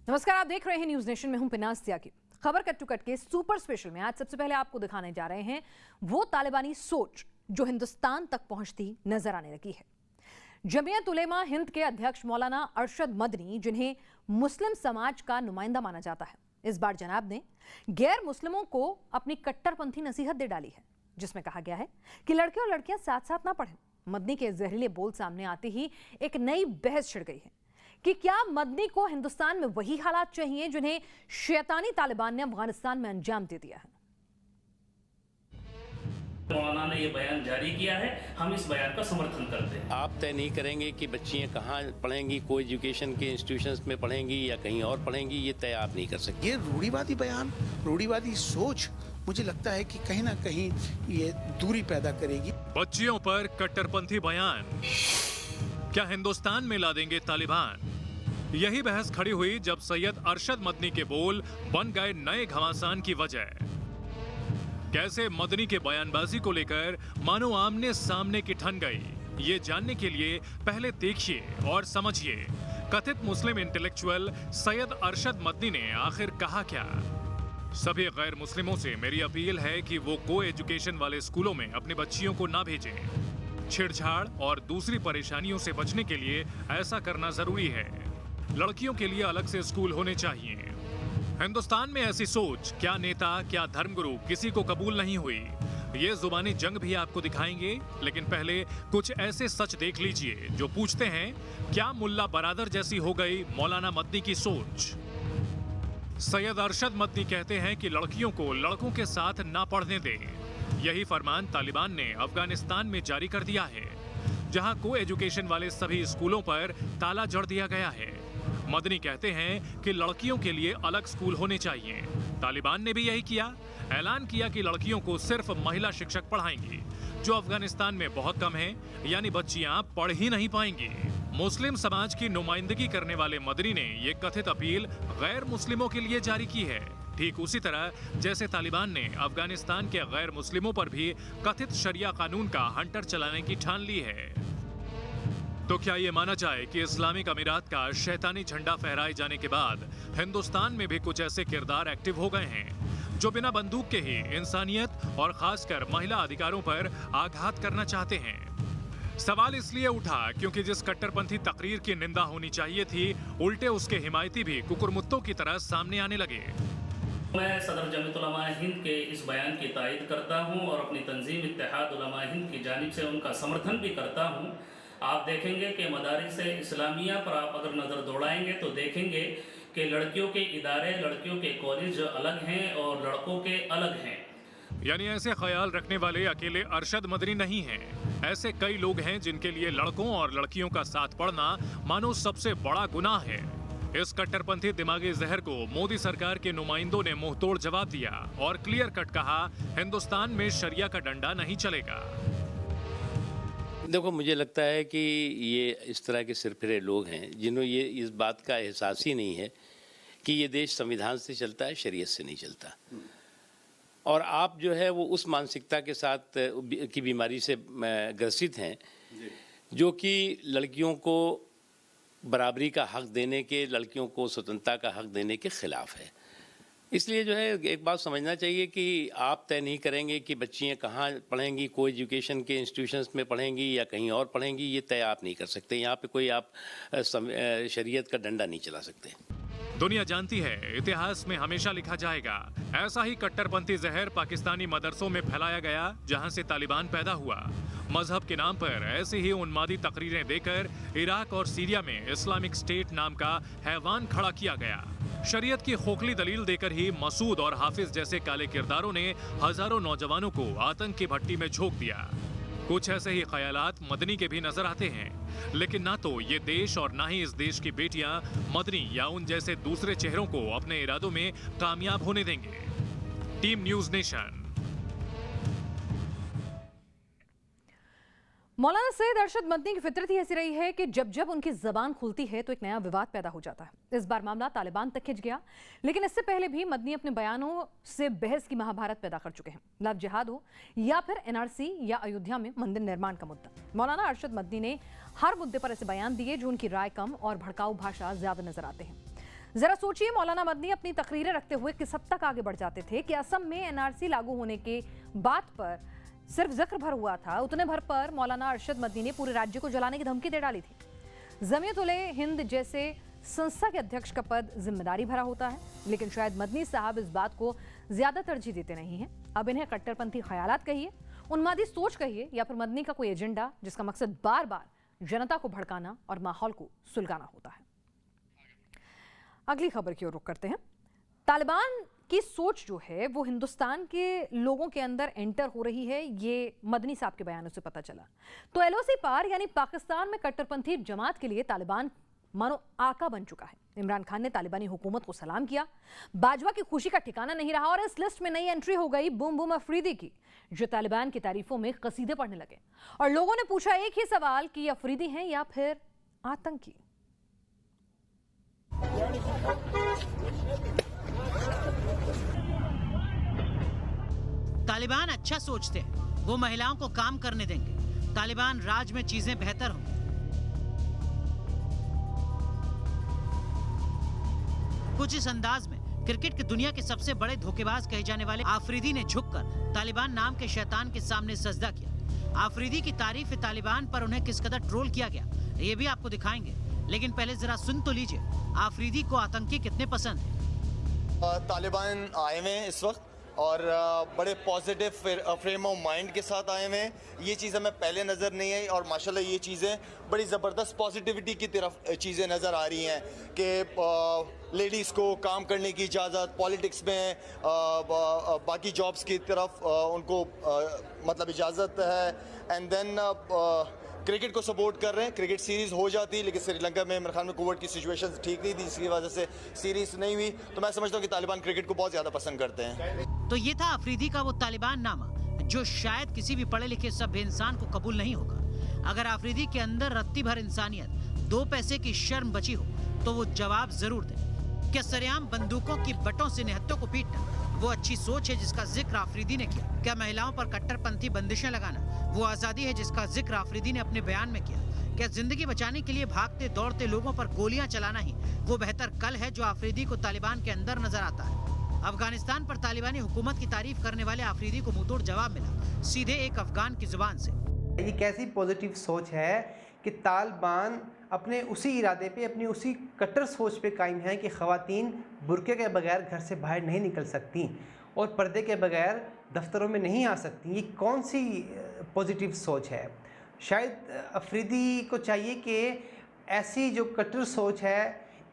नमस्कार, आप देख रहे हैं न्यूज नेशन में हूं पिनाज त्यागी। खबर कट टू कट के सुपर स्पेशल में आज सबसे पहले आपको दिखाने जा रहे हैं वो तालिबानी सोच जो हिंदुस्तान तक पहुंचती नजर आने लगी है। जमीयत उलेमा हिंद के अध्यक्ष मौलाना अरशद मदनी, जिन्हें मुस्लिम समाज का नुमाइंदा माना जाता है, इस बार जनाब ने गैर मुस्लिमों को अपनी कट्टरपंथी नसीहत दे डाली है, जिसमें कहा गया है कि लड़के और लड़कियां साथ साथ ना पढ़ें। मदनी के जहरीले बोल सामने आते ही एक नई बहस छिड़ गई है कि क्या मदनी को हिंदुस्तान में वही हालात चाहिए जिन्हें शैतानी तालिबान ने अफगानिस्तान में अंजाम दे दिया है। मौलाना ने ये बयान जारी किया है, हम इस बयान का समर्थन करते हैं। आप तय नहीं करेंगे कि बच्चियां कहाँ पढ़ेंगी, कोई एजुकेशन के इंस्टीट्यूशंस में पढ़ेंगी या कहीं और पढ़ेंगी, ये तय आप नहीं कर सकते। ये रूढ़िवादी बयान, रूढ़िवादी सोच मुझे लगता है कि कहीं ना कहीं ये दूरी पैदा करेगी। बच्चियों पर कट्टरपंथी बयान क्या हिंदुस्तान में ला देंगे तालिबान? यही बहस खड़ी हुई जब सैयद अरशद मदनी के बोल बन गए नए घमासान की वजह। कैसे मदनी के बयानबाजी को लेकर मानो आमने सामने की ठन गई, ये जानने के लिए पहले देखिए और समझिए कथित मुस्लिम इंटेलेक्चुअल सैयद अरशद मदनी ने आखिर कहा क्या। सभी गैर मुस्लिमों से मेरी अपील है कि वो को एजुकेशन वाले स्कूलों में अपनी बच्चियों को ना भेजें। छेड़छाड़ और दूसरी परेशानियों से बचने के लिए ऐसा करना जरूरी है। लड़कियों के लिए अलग से स्कूल होने चाहिए। हिंदुस्तान में ऐसी सोच क्या नेता, क्या धर्मगुरु किसी को कबूल नहीं हुई। ये जुबानी जंग भी आपको दिखाएंगे, लेकिन पहले कुछ ऐसे सच देख लीजिए जो पूछते हैं क्या मुल्ला बरादर जैसी हो गई मौलाना मदनी की सोच। सैयद अरशद मदनी कहते हैं कि लड़कियों को लड़कों के साथ ना पढ़ने दें। यही फरमान तालिबान ने अफगानिस्तान में जारी कर दिया है, जहां को एजुकेशन वाले सभी स्कूलों पर ताला जड़ दिया गया है। मदनी कहते हैं कि लड़कियों के लिए अलग स्कूल होने चाहिए। तालिबान ने भी यही किया, ऐलान किया कि लड़कियों को सिर्फ महिला शिक्षक पढ़ाएंगी, जो अफगानिस्तान में बहुत कम है, यानी बच्चियां पढ़ ही नहीं पाएंगी। मुस्लिम समाज की नुमाइंदगी करने वाले मदनी ने ये कथित अपील गैर मुस्लिमों के लिए जारी की है, ठीक उसी तरह जैसे तालिबान ने अफगानिस्तान के गैर मुस्लिमों पर भी कथित शरिया कानून का हंटर चलाने की ठान ली है। तो क्या ये माना जाए कि इस्लामिक अमीरात का शैतानी झंडा फहराए जाने के बाद हिंदुस्तान में भी कुछ ऐसे किरदार एक्टिव हो गए हैं जो बिना बंदूक के ही इंसानियत और खासकर महिला अधिकारों पर आघात करना चाहते हैं। सवाल इसलिए उठा क्योंकि जिस कट्टरपंथी तकरीर की निंदा होनी चाहिए थी, उल्टे उसके हिमायती भी कुकुरमुत्तों की तरह सामने आने लगे। मैं सदर जमीयत उलमा हिंद के इस बयान की तायद करता हूं और अपनी तंजीम इत्तेहाद उलमा हिंद की जानिब से उनका समर्थन भी करता हूं। आप देखेंगे कि मदारिस इस्लामिया पर आप अगर नज़र दौड़ाएंगे तो देखेंगे कि लड़कियों के इदारे, लड़कियों के कॉलेज अलग हैं और लड़कों के अलग हैं। यानी ऐसे ख्याल रखने वाले अकेले अरशद मदनी नहीं हैं। ऐसे कई लोग हैं जिनके लिए लड़कों और लड़कियों का साथ पढ़ना मानो सबसे बड़ा गुनाह है। इस कट्टरपंथी दिमागी जहर को मोदी सरकार के नुमाइंदों ने मुंहतोड़ जवाब दिया और क्लियर कट कहा, हिंदुस्तान में शरिया का डंडा नहीं चलेगा। देखो, मुझे लगता है कि ये इस तरह के सिरफिरे लोग हैं जिन्होंने ये इस बात का एहसास ही नहीं है कि ये देश संविधान से चलता है, शरीयत से नहीं चलता। और आप जो है वो उस मानसिकता के साथ की बीमारी से ग्रसित हैं जो कि लड़कियों को बराबरी का हक देने के, लड़कियों को स्वतंत्रता का हक देने के खिलाफ है। इसलिए जो है एक बात समझना चाहिए कि आप तय नहीं करेंगे कि बच्चियां कहाँ पढ़ेंगी, कोई एजुकेशन के इंस्टीट्यूशंस में पढ़ेंगी या कहीं और पढ़ेंगी, ये तय आप नहीं कर सकते। यहाँ पे कोई आप शरीयत का डंडा नहीं चला सकते। दुनिया जानती है, इतिहास में हमेशा लिखा जाएगा, ऐसा ही कट्टरपंथी जहर पाकिस्तानी मदरसों में फैलाया गया जहां से तालिबान पैदा हुआ। मजहब के नाम पर ऐसी ही उन्मादी तकरीरें देकर इराक और सीरिया में इस्लामिक स्टेट नाम का हैवान खड़ा किया गया। शरीयत की खोखली दलील देकर ही मसूद और हाफिज जैसे काले किरदारों ने हजारों नौजवानों को आतंक की भट्टी में झोंक दिया। कुछ ऐसे ही ख्यालात मदनी के भी नजर आते हैं, लेकिन ना तो ये देश और ना ही इस देश की बेटियां मदनी या उन जैसे दूसरे चेहरों को अपने इरादों में कामयाब होने देंगे। Team news nation. मौलाना सैयद अरशद मदनी की फितरत ही ऐसी रही है कि जब जब उनकी जबान खुलती है तो एक नया विवाद पैदा हो जाता है। इस बार मामला तालिबान तक खिंच गया, लेकिन इससे पहले भी मदनी अपने बयानों से बहस की महाभारत पैदा कर चुके हैं। लव जिहाद हो या फिर एनआरसी या अयोध्या में मंदिर निर्माण का मुद्दा, मौलाना अरशद मदनी ने हर मुद्दे पर ऐसे बयान दिए जो उनकी राय कम और भड़काऊ भाषा ज्यादा नजर आते हैं। जरा सोचिए, मौलाना मदनी अपनी तकरीरें रखते हुए किस हद तक आगे बढ़ जाते थे कि असम में एनआरसी लागू होने के बात पर सिर्फ जिक्र भर हुआ था, उतने भर पर मौलाना अरशद मदनी ने पूरे राज्य को जलाने की धमकी दे डाली थी। जमीयत-उल-हिंद जैसे संस्था के अध्यक्ष का पद जिम्मेदारी भरा होता है, लेकिन शायद मदनी साहब इस बात को ज्यादा तरजीह देते नहीं हैं। अब इन्हें कट्टरपंथी ख्यालात कहिए, उन्मादी सोच कहिए, या फिर मदनी का कोई एजेंडा जिसका मकसद बार बार जनता को भड़काना और माहौल को सुलगाना होता है। अगली खबर की ओर रुख करते हैं। तालिबान की सोच जो है वो हिंदुस्तान के लोगों के अंदर एंटर हो रही है, ये मदनी साहब के बयानों से पता चला। तो एलओसी पार यानी पाकिस्तान में कट्टरपंथी जमात के लिए तालिबान मानो आका बन चुका है। इमरान खान ने तालिबानी हुकूमत को सलाम किया, बाजवा की खुशी का ठिकाना नहीं रहा और इस लिस्ट में नई एंट्री हो गई बूम बूम अफरीदी की, जो तालिबान की तारीफों में कसीदे पढ़ने लगे। और लोगों ने पूछा एक ही सवाल कि अफरीदी हैं या फिर आतंकी। तालिबान अच्छा सोचते हैं, वो महिलाओं को काम करने देंगे, तालिबान राज में चीजें बेहतर होंगी। कुछ इस अंदाज में क्रिकेट की दुनिया के सबसे बड़े धोखेबाज कहे जाने वाले आफरीदी ने झुककर तालिबान नाम के शैतान के सामने सजदा किया। आफरीदी की तारीफ तालिबान पर उन्हें किस कदर ट्रोल किया गया, ये भी आपको दिखाएंगे, लेकिन पहले जरा सुन तो लीजिए आफरीदी को आतंकी कितने पसंद है। तालिबान आए हुए हैं इस वक्त और बड़े पॉजिटिव फ्रेम ऑफ माइंड के साथ आए हुए हैं। ये चीज़ हमें पहले नज़र नहीं आई और माशाल्लाह ये चीज़ें बड़ी ज़बरदस्त पॉजिटिविटी की तरफ चीज़ें नज़र आ रही हैं कि लेडीज़ को काम करने की इजाज़त, पॉलिटिक्स में बाकी जॉब्स की तरफ उनको मतलब इजाज़त है। एंड देन क्रिकेट को सपोर्ट कर रहे हैं। क्रिकेट सीरीज़ हो जाती, लेकिन श्रीलंका में इमरान खान में कोविड की सिचुएशन ठीक नहीं थी, जिसकी वजह से सीरीज़ नहीं हुई। तो मैं समझता हूँ कि तालिबान क्रिकेट को बहुत ज़्यादा पसंद करते हैं। तो ये था अफरीदी का वो तालिबान नामा जो शायद किसी भी पढ़े लिखे सभ्य इंसान को कबूल नहीं होगा। अगर अफरीदी के अंदर रत्ती भर इंसानियत, 2 पैसे की शर्म बची हो तो वो जवाब जरूर दे। क्या सरेआम बंदूकों की बटों से निहत्तों को पीटना वो अच्छी सोच है जिसका जिक्र आफरीदी ने किया? क्या महिलाओं पर कट्टरपंथी बंदिशें लगाना वो आज़ादी है जिसका जिक्र आफरीदी ने अपने बयान में किया? क्या जिंदगी बचाने के लिए भागते दौड़ते लोगों पर गोलियां चलाना ही वो बेहतर कल है जो आफरीदी को तालिबान के अंदर नजर आता है? अफगानिस्तान पर तालिबानी हुकूमत की तारीफ करने वाले आफरीदी को मुंहतोड़ जवाब मिला सीधे एक अफगान की जुबान से। ये कैसी पॉजिटिव सोच है कि तालिबान अपने उसी इरादे पे, अपनी उसी कट्टर सोच पे कायम है कि ख़वातीन बुर्के के बगैर घर से बाहर नहीं निकल सकती और पर्दे के बगैर दफ्तरों में नहीं आ सकती। ये कौन सी पॉजिटिव सोच है? शायद अफरीदी को चाहिए कि ऐसी जो कट्टर सोच है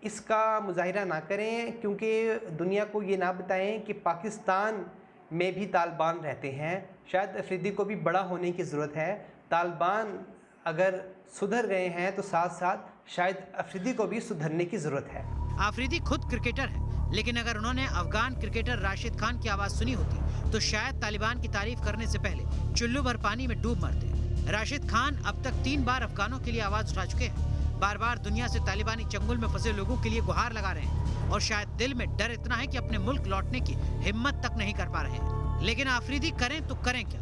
इसका मुजाहिरा ना करें, क्योंकि दुनिया को ये ना बताएं कि पाकिस्तान में भी तालिबान रहते हैं। शायद अफरीदी को भी बड़ा होने की ज़रूरत है। तालिबान अगर सुधर गए हैं तो साथ साथ शायद अफरीदी को भी सुधरने की ज़रूरत है। आफरीदी खुद क्रिकेटर है, लेकिन अगर उन्होंने अफगान क्रिकेटर राशिद खान की आवाज़ सुनी होती तो शायद तालिबान की तारीफ करने से पहले चुल्लू भर पानी में डूब मरते। राशिद खान अब तक 3 बार अफगानों के लिए आवाज़ उठा चुके हैं, बार बार दुनिया से तालिबानी चंगुल में फंसे लोगों के लिए गुहार लगा रहे हैं और शायद दिल में डर इतना है कि अपने मुल्क लौटने की हिम्मत तक नहीं कर पा रहे हैं। लेकिन आफरीदी करें तो करें क्या?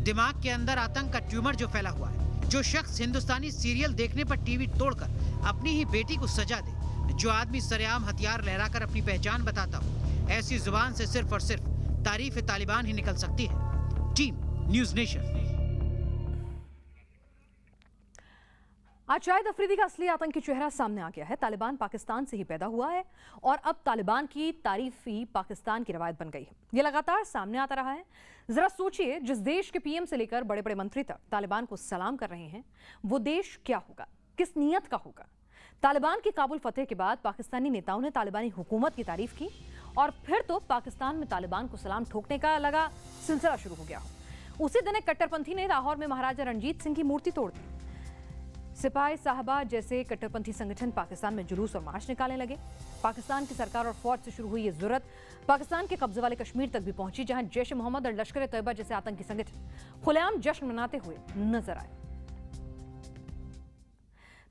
दिमाग के अंदर आतंक का ट्यूमर जो फैला हुआ है, जो शख्स हिंदुस्तानी सीरियल देखने पर टीवी तोड़कर अपनी ही बेटी को सजा दे, जो आदमी सरेआम हथियार लहराकर अपनी पहचान बताता हो, ऐसी जुबान से सिर्फ और सिर्फ तारीफ तालिबान ही निकल सकती है। Team news nation. आज शाहिद अफरीदी का असली आतंकी चेहरा सामने आ गया है। तालिबान पाकिस्तान से ही पैदा हुआ है और अब तालिबान की तारीफ ही पाकिस्तान की रवायत बन गई है। ये लगातार सामने आता रहा है। जरा सोचिए, जिस देश के पीएम से लेकर बड़े बड़े मंत्री तक तालिबान को सलाम कर रहे हैं, वो देश क्या होगा, किस नीयत का होगा? तालिबान की काबुल फतेह के बाद पाकिस्तानी नेताओं ने तालिबानी हुकूमत की तारीफ की और फिर तो पाकिस्तान में तालिबान को सलाम ठोकने का लगा सिलसिला शुरू हो गया। उसी दिन एक कट्टरपंथी ने लाहौर में महाराजा रणजीत सिंह की मूर्ति तोड़ दी। सिपाही साहबा जैसे कट्टरपंथी संगठन पाकिस्तान में जुलूस और मार्च निकालने लगे। पाकिस्तान की सरकार और फौज से शुरू हुई ये जुर्रत पाकिस्तान के कब्जे वाले कश्मीर तक भी पहुंची, जहां जैश मोहम्मद और लश्कर तैयबा जैसे आतंकी संगठन खुलेआम जश्न मनाते हुए नजर आए।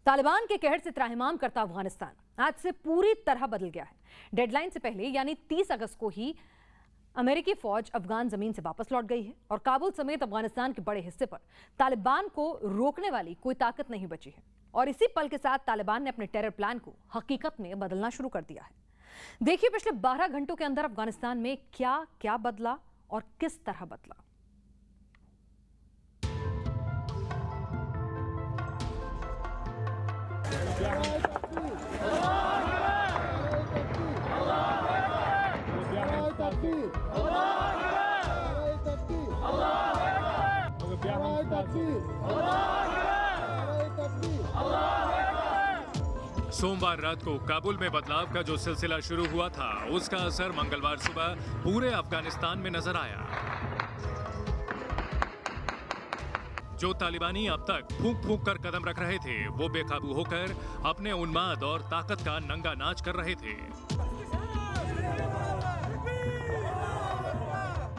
तालिबान के कहर से त्राहिमाम करता अफगानिस्तान आज से पूरी तरह बदल गया है। डेडलाइन से पहले यानी 30 अगस्त को ही अमेरिकी फौज अफगान जमीन से वापस लौट गई है और काबुल समेत अफगानिस्तान के बड़े हिस्से पर तालिबान को रोकने वाली कोई ताकत नहीं बची है। और इसी पल के साथ तालिबान ने अपने टेरर प्लान को हकीकत में बदलना शुरू कर दिया है। देखिए पिछले 12 घंटों के अंदर अफगानिस्तान में क्या क्या बदला और किस तरह बदला। सोमवार रात को काबुल में बदलाव का जो सिलसिला शुरू हुआ था, उसका असर मंगलवार सुबह पूरे अफगानिस्तान में नजर आया। जो तालिबानी अब तक फूंक फूंक कर कदम रख रहे थे, वो बेकाबू होकर अपने उन्माद और ताकत का नंगा नाच कर रहे थे।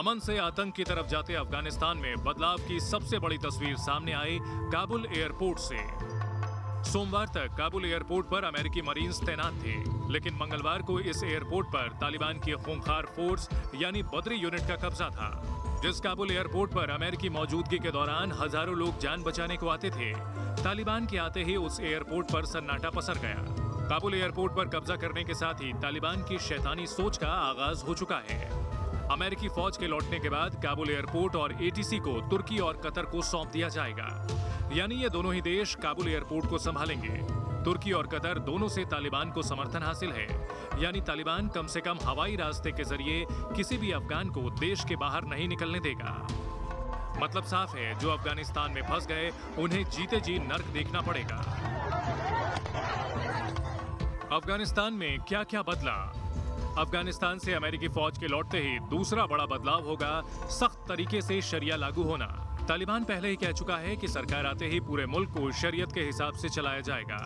अमन से आतंक की तरफ जाते अफगानिस्तान में बदलाव की सबसे बड़ी तस्वीर सामने आई काबुल एयरपोर्ट से। सोमवार तक काबुल एयरपोर्ट पर अमेरिकी मरीन्स तैनात थे, लेकिन मंगलवार को इस एयरपोर्ट पर तालिबान की खूंखार फोर्स यानी बद्री यूनिट का कब्जा था। जिस काबुल एयरपोर्ट पर अमेरिकी मौजूदगी के दौरान हजारों लोग जान बचाने को आते थे, तालिबान के आते ही उस एयरपोर्ट पर सन्नाटा पसर गया। काबुल एयरपोर्ट पर कब्जा करने के साथ ही तालिबान की शैतानी सोच का आगाज हो चुका है। अमेरिकी फौज के लौटने के बाद काबुल एयरपोर्ट और एटीसी को तुर्की और कतर को सौंप दिया जाएगा, यानी ये दोनों ही देश काबुल एयरपोर्ट को संभालेंगे। तुर्की और कतर दोनों से तालिबान को समर्थन हासिल है, यानी तालिबान कम से कम हवाई रास्ते के जरिए किसी भी अफगान को देश के बाहर नहीं निकलने देगा। मतलब साफ है, जो अफगानिस्तान में फंस गए उन्हें जीते जी नर्क देखना पड़ेगा। अफगानिस्तान में क्या क्या बदला? अफगानिस्तान से अमेरिकी फौज के लौटते ही दूसरा बड़ा बदलाव होगा सख्त तरीके से शरिया लागू होना। तालिबान पहले ही कह चुका है कि सरकार आते ही पूरे मुल्क को शरीयत के हिसाब से चलाया जाएगा,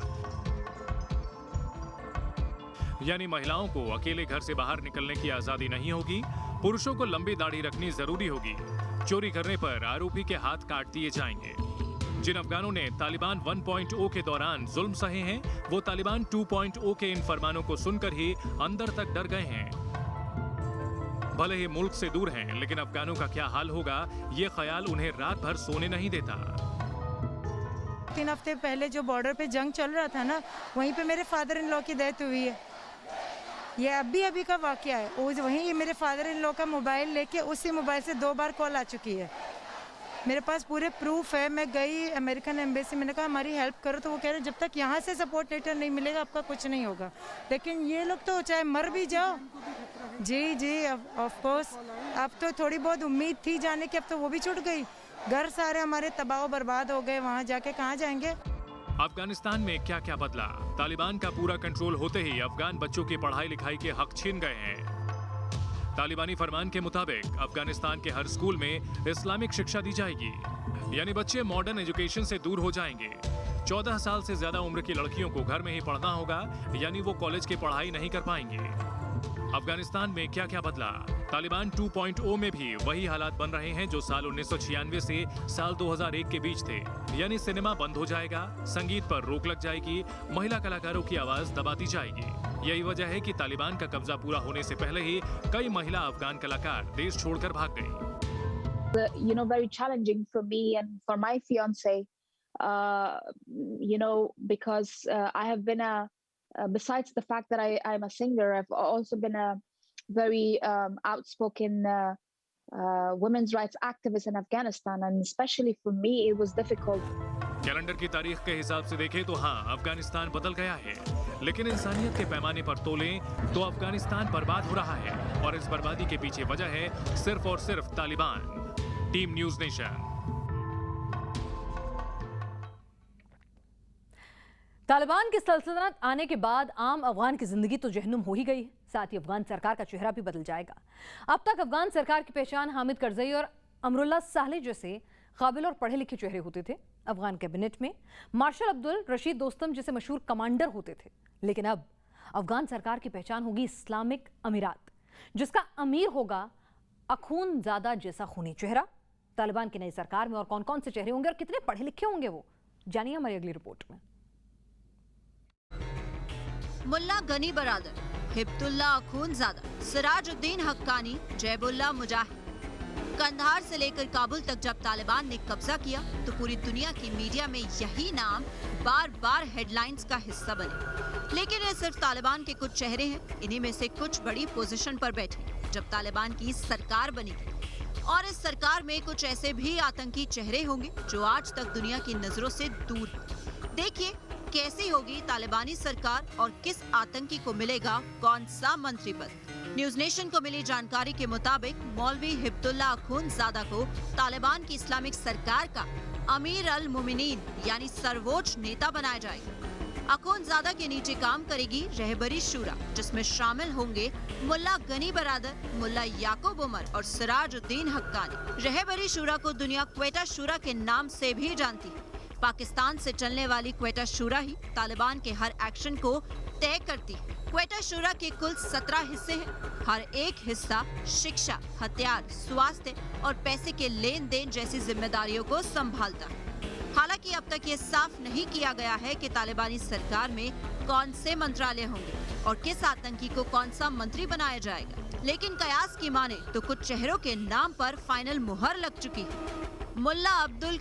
यानी महिलाओं को अकेले घर से बाहर निकलने की आजादी नहीं होगी, पुरुषों को लंबी दाढ़ी रखनी जरूरी होगी, चोरी करने पर आरोपी के हाथ काट दिए जाएंगे। जिन अफगानों ने तालिबान 1.0 के दौरान जुल्म सहे हैं, वो तालिबान 2.0 के इन फरमानों को सुनकर ही अंदर तक डर गए हैं। भले ही मुल्क से दूर हैं, लेकिन अफगानों का क्या हाल होगा, ये ख्याल उन्हें रात भर सोने नहीं देता। 3 हफ्ते पहले जो बॉर्डर पे जंग चल रहा था ना, वहीं पे मेरे फादर इन लॉ की डेथ हुई है। ये अभी का वाकया है। वहीं मेरे फादर इन लॉ का मोबाइल लेके उसी मोबाइल से 2 बार कॉल आ चुकी है। मेरे पास पूरे प्रूफ है। मैं गई अमेरिकन एम्बेसी, मैंने कहा हमारी हेल्प करो, तो वो कह रहे जब तक यहाँ से सपोर्ट लेटर नहीं मिलेगा आपका कुछ नहीं होगा। लेकिन ये लोग तो चाहे मर भी जाओ। जी ऑफ कोर्स, अब तो थोड़ी बहुत उम्मीद थी जाने की, अब तो वो भी छूट गई। घर सारे हमारे तबाह बर्बाद हो गए, वहाँ जाके कहाँ जाएंगे। अफगानिस्तान में क्या क्या बदला? तालिबान का पूरा कंट्रोल होते ही अफगान बच्चों की पढ़ाई लिखाई के हक छीन गए हैं। तालिबानी फरमान के मुताबिक अफगानिस्तान के हर स्कूल में इस्लामिक शिक्षा दी जाएगी, यानी बच्चे मॉडर्न एजुकेशन से दूर हो जाएंगे। 14 साल से ज्यादा उम्र की लड़कियों को घर में ही पढ़ना होगा, यानी वो कॉलेज की पढ़ाई नहीं कर पाएंगे। अफगानिस्तान में क्या क्या बदला? तालिबान 2.0 में भी वही हालात बन रहे हैं जो साल 1996 से साल 2001 के बीच थे, यानी सिनेमा बंद हो जाएगा, संगीत पर रोक लग जाएगी, महिला कलाकारों की आवाज दबा दी जाएगी। यही वजह है कि तालिबान का कब्जा पूरा होने से पहले ही कई महिला अफगान कलाकार देश छोड़कर भाग गईं। Very challenging for me and for my fiance, because I have been besides the fact that I'm a singer, I've also been a very outspoken women's rights activist in Afghanistan, and especially for me it was difficult. Calendar की तारीख के हिसाब से देखें तो हाँ, अफगानिस्तान बदल गया है, लेकिन इंसानियत के पैमाने पर तोलें तो अफगानिस्तान बर्बाद हो रहा है, और इस बर्बादी के पीछे वजह है सिर्फ और सिर्फ Taliban. Team news nation. Taliban की सल्तनत आने के बाद आम अफगान की जिंदगी तो जहन्नुम हो ही गई है, साथ ही अफगान सरकार का चेहरा भी बदल जाएगा। अब तक अफगान सरकार की पहचान हामिद करजई और अमरुल्लाह सालेह जैसे काबिल और पढ़े लिखे चेहरे होते थे। अफगान कैबिनेट में मार्शल अब्दुल रशीद दोस्तम जैसे मशहूर कमांडर होते थे, लेकिन अब अफगान सरकार की पहचान होगी इस्लामिक अमीरात, जिसका अमीर होगा अखूनजादा जैसा खूनी चेहरा। तालिबान की नई सरकार में और कौन कौन से चेहरे होंगे और कितने पढ़े लिखे होंगे वो, जानिए हमारी अगली रिपोर्ट में। मुल्ला गनी बरादर हिब्तुल्लाह अखूनज़ादा, सिराजुद्दीन हक्कानी, जैबुल्लाह मुजाहिद। कंधार से लेकर काबुल तक जब तालिबान ने कब्जा किया तो पूरी दुनिया की मीडिया में यही नाम बार बार हेडलाइंस का हिस्सा बने। लेकिन ये सिर्फ तालिबान के कुछ चेहरे हैं। इन्हीं में से कुछ बड़ी पोजीशन पर बैठे जब तालिबान की सरकार बनेगी, और इस सरकार में कुछ ऐसे भी आतंकी चेहरे होंगे जो आज तक दुनिया की नजरों से दूर हैं। देखिए कैसी होगी तालिबानी सरकार और किस आतंकी को मिलेगा कौन सा मंत्री पद। न्यूज नेशन को मिली जानकारी के मुताबिक मौलवी हिब्तुल्लाह अखूनज़ादा को तालिबान की इस्लामिक सरकार का अमीर अल मोमिनीन यानी सर्वोच्च नेता बनाया जाएगा। अखूनज़ादा के नीचे काम करेगी रहबरी शूरा, जिसमें शामिल होंगे मुल्ला गनी बरादर, मुल्ला याकूब उमर और सिराजुद्दीन हक्कानी। रहबरी शूरा को दुनिया क्वेटा शूरा के नाम से भी जानती है। पाकिस्तान से चलने वाली क्वेटा शूरा ही तालिबान के हर एक्शन को तय करती है। क्वेटा शूरा के कुल 17 हिस्से हैं। हर एक हिस्सा शिक्षा, हथियार, स्वास्थ्य और पैसे के लेन देन जैसी जिम्मेदारियों को संभालता है। हालांकि अब तक ये साफ नहीं किया गया है कि तालिबानी सरकार में कौन से मंत्रालय होंगे और किस आतंकी को कौन सा मंत्री बनाया जाएगा। लेकिन कयास की माने तो कुछ चेहरों के नाम पर फाइनल मुहर लग चुकी है। मुल्ला अब्दुल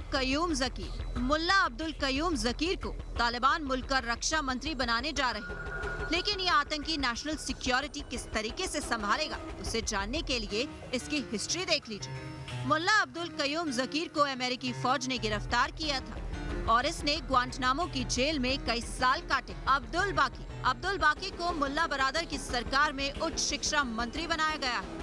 कयूम जकीर को तालिबान मुल्क का रक्षा मंत्री बनाने जा रहे हैं। लेकिन ये आतंकी नेशनल सिक्योरिटी किस तरीके से संभालेगा, उसे जानने के लिए इसकी हिस्ट्री देख लीजिए। मुल्ला अब्दुल कयूम जकीर को अमेरिकी फौज ने गिरफ्तार किया था और इसने ग्वांटनामो की जेल में कई साल काटे। अब्दुल बाकी को मुल्ला बरादर की सरकार में उच्च शिक्षा मंत्री बनाया गया है।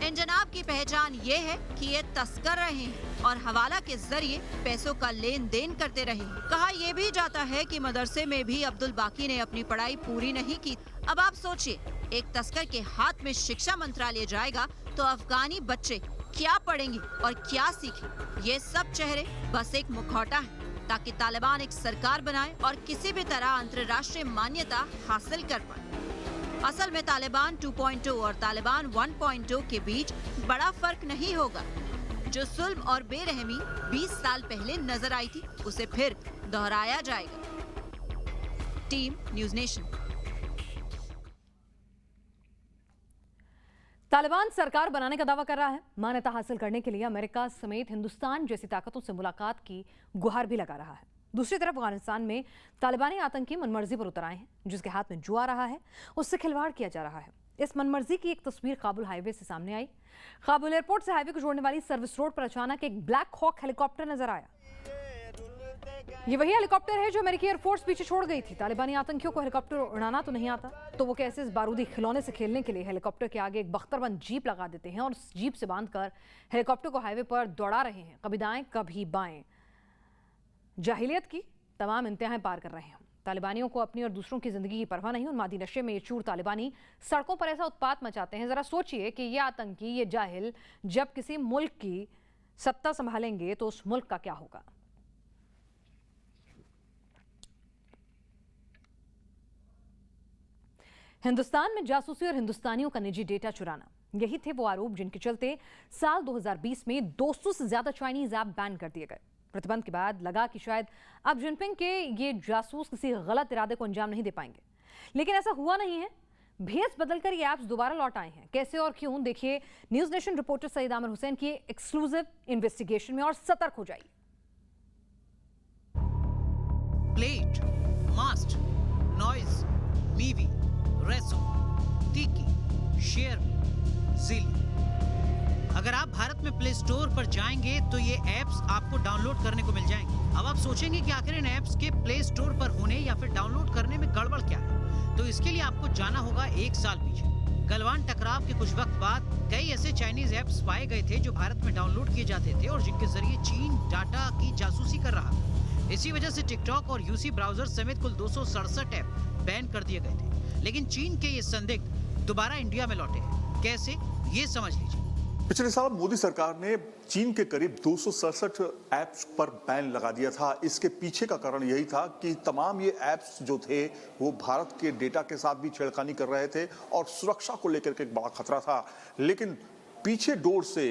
इन जनाब की पहचान ये है कि ये तस्कर रहे हैं और हवाला के जरिए पैसों का लेन देन करते रहे हैं। कहा यह भी जाता है कि मदरसे में भी अब्दुल बाकी ने अपनी पढ़ाई पूरी नहीं की। अब आप सोचिए, एक तस्कर के हाथ में शिक्षा मंत्रालय जाएगा तो अफगानी बच्चे क्या पढ़ेंगे और क्या सीखें। ये सब चेहरे बस एक मुखौटा है ताकि तालिबान एक सरकार बनाए और किसी भी तरह अंतर्राष्ट्रीय मान्यता हासिल कर पाए। असल में तालिबान 2.0 और तालिबान 1.0 के बीच बड़ा फर्क नहीं होगा। जो जुल्म और बेरहमी 20 साल पहले नजर आई थी, उसे फिर दोहराया जाएगा। Team news nation. तालिबान सरकार बनाने का दावा कर रहा है। मान्यता हासिल करने के लिए अमेरिका समेत हिंदुस्तान जैसी ताकतों से मुलाकात की गुहार भी लगा रहा है। दूसरी तरफ अफगानिस्तान में तालिबानी आतंकी मनमर्जी पर उतर आए हैं। जिसके हाथ में जो आ रहा है उससे खिलवाड़ किया जा रहा है। इस मनमर्जी की एक तस्वीर काबुल हाईवे से सामने आई। काबुल एयरपोर्ट से हाईवे को जोड़ने वाली सर्विस रोड पर अचानक एक ब्लैक हॉक हेलीकॉप्टर नजर आया। ये वही हेलीकॉप्टर है जो अमेरिकी एयरफोर्स पीछे छोड़ गई थी। तालिबानी आतंकियों को हेलीकॉप्टर उड़ाना तो नहीं आता, तो वो कैसे इस बारूदी खिलौने से खेलने के लिए हेलीकॉप्टर के आगे एक बख्तरबंद जीप लगा देते हैं और उस जीप से बांधकर हेलीकॉप्टर को हाईवे पर दौड़ा रहे हैं। कभी दाएं कभी बाएं, जाहिलियत की तमाम इंतहाएं पार कर रहे हैं। तालिबानियों को अपनी और दूसरों की जिंदगी की परवाह नहीं। उन्मादी नशे में ये चूर तालिबानी सड़कों पर ऐसा उत्पात मचाते हैं। जरा सोचिए कि ये आतंकी, ये जाहिल जब किसी मुल्क की सत्ता संभालेंगे तो उस मुल्क का क्या होगा। हिंदुस्तान में जासूसी और हिंदुस्तानियों का निजी डेटा चुराना, यही थे वो आरोप जिनके चलते साल 2020 में 200 से ज्यादा चाइनीज ऐप बैन कर दिए गए। प्रतिबंध के बाद लगा कि शायद अब जिनपिंग के ये जासूस किसी गलत इरादे को अंजाम नहीं दे पाएंगे, लेकिन ऐसा हुआ नहीं है। भेस बदलकर ये ऐप्स दोबारा लौट आए हैं। कैसे और क्यों, देखिए News Nation reporter Saeed Aamir Hussain की एक्सक्लूसिव इन्वेस्टिगेशन में और सतर्क हो जाइए। प्लेट, मास्ट, Noise, Mivi, Resso, Tiki, share, Zili. अगर आप भारत में प्ले स्टोर पर जाएंगे तो ये ऐप्स आपको डाउनलोड करने को मिल जाएंगे। अब आप सोचेंगे कि आखिर इन ऐप्स के प्ले स्टोर पर होने या फिर डाउनलोड करने में गड़बड़ क्या है, तो इसके लिए आपको जाना होगा 1 साल पीछे। गलवान टकराव के कुछ वक्त बाद कई ऐसे चाइनीज ऐप्स पाए गए थे जो भारत में डाउनलोड किए जाते थे और जिनके जरिए चीन डाटा की जासूसी कर रहा था। इसी वजह से टिकटॉक और यूसी ब्राउजर समेत कुल 267 ऐप बैन कर दिए गए थे। लेकिन चीन के ये संदिग्ध दोबारा इंडिया में लौटे हैं। कैसे, ये समझ लीजिए। पिछले साल मोदी सरकार ने चीन के करीब 267 ऐप्स पर बैन लगा दिया था। इसके पीछे का कारण यही था कि तमाम ये ऐप्स जो थे वो भारत के डेटा के साथ भी छेड़खानी कर रहे थे और सुरक्षा को लेकर के एक बड़ा खतरा था। लेकिन पीछे डोर से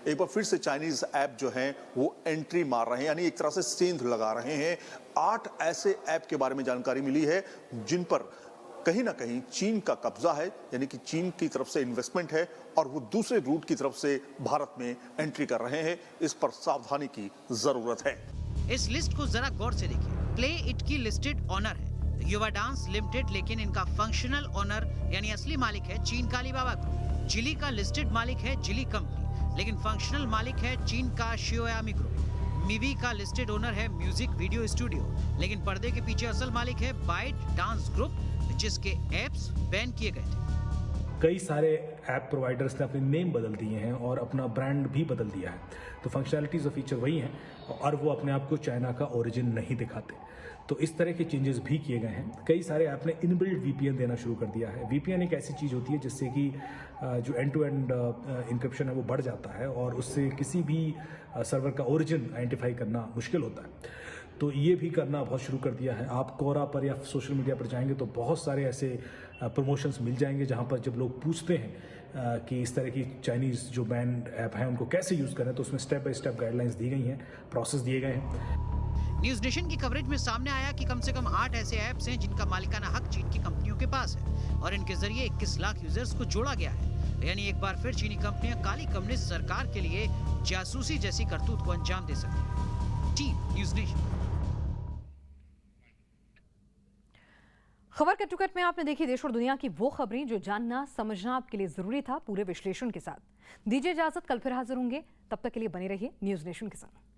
एक बार फिर से चाइनीज ऐप जो हैं वो एंट्री मार रहे हैं, यानी एक तरह से सेंध लगा रहे हैं। 8 ऐसे ऐप के बारे में जानकारी मिली है जिन पर कहीं ना कहीं चीन का कब्जा है, यानी कि चीन की तरफ से इन्वेस्टमेंट है और वो दूसरे रूट की तरफ से भारत में एंट्री कर रहे हैं। इस पर सावधानी की जरूरत है। इस लिस्ट को जरा गौर से देखिए। प्ले इट की लिस्टेड ओनर है युवा डांस लिमिटेड, लेकिन इनका फंक्शनल ओनर यानी असली मालिक है चीन का अलीबाबा ग्रुप। जिली का लिस्टेड मालिक है जिली कंपनी, लेकिन फंक्शनल मालिक है चीन का शियोयामी ग्रुप। मिवी का लिस्टेड ओनर है म्यूजिक वीडियो स्टूडियो, लेकिन पर्दे के पीछे असल मालिक है बाइट डांस ग्रुप, जिसके एप्स बैन किए गए थे। कई सारे ऐप प्रोवाइडर्स ने अपने नेम बदल दिए हैं और अपना ब्रांड भी बदल दिया है, तो फंक्शनैलिटीज़ और फीचर वही हैं और वो अपने आप को चाइना का ओरिजिन नहीं दिखाते। तो इस तरह के चेंजेस भी किए गए हैं। कई सारे ऐप ने इनबिल्ट वीपीएन देना शुरू कर दिया है। वीपीएन एक ऐसी चीज़ होती है जिससे कि जो एंड टू एंड इंक्रिप्शन है वो बढ़ जाता है और उससे किसी भी सर्वर का ओरिजिन आइडेंटिफाई करना मुश्किल होता है। तो ये भी करना बहुत शुरू कर दिया है। आप कोरा पर या सोशल मीडिया पर जाएंगे तो बहुत सारे ऐसे प्रमोशंस मिल जाएंगे जहां पर जब लोग पूछते हैं कि इस तरह की चाइनीज़ जो बैंड ऐप हैं उनको कैसे यूज़ करें, तो उसमें स्टेप बाय स्टेप गाइडलाइंस दी गई हैं, प्रोसेस दिए गए हैं। न्यूज नेशन की कवरेज में सामने आया कि कम से कम 8 ऐसे ऐप्स हैं जिनका मालिकाना हक चीन की कंपनियों के पास है और इनके जरिए 21 लाख यूजर्स को जोड़ा गया है। यानी एक बार फिर चीनी कंपनियां काली कम्युनिस्ट सरकार के लिए जासूसी जैसी करतूत को अंजाम दे सकती हैं। Team news nation. खबर कट टू कट में आपने देखी देश और दुनिया की वो खबरें जो जानना समझना आपके लिए जरूरी था, पूरे विश्लेषण के साथ। दीजिए इजाजत, कल फिर हाजिर होंगे। तब तक के लिए बने रहिए न्यूज नेशन के साथ।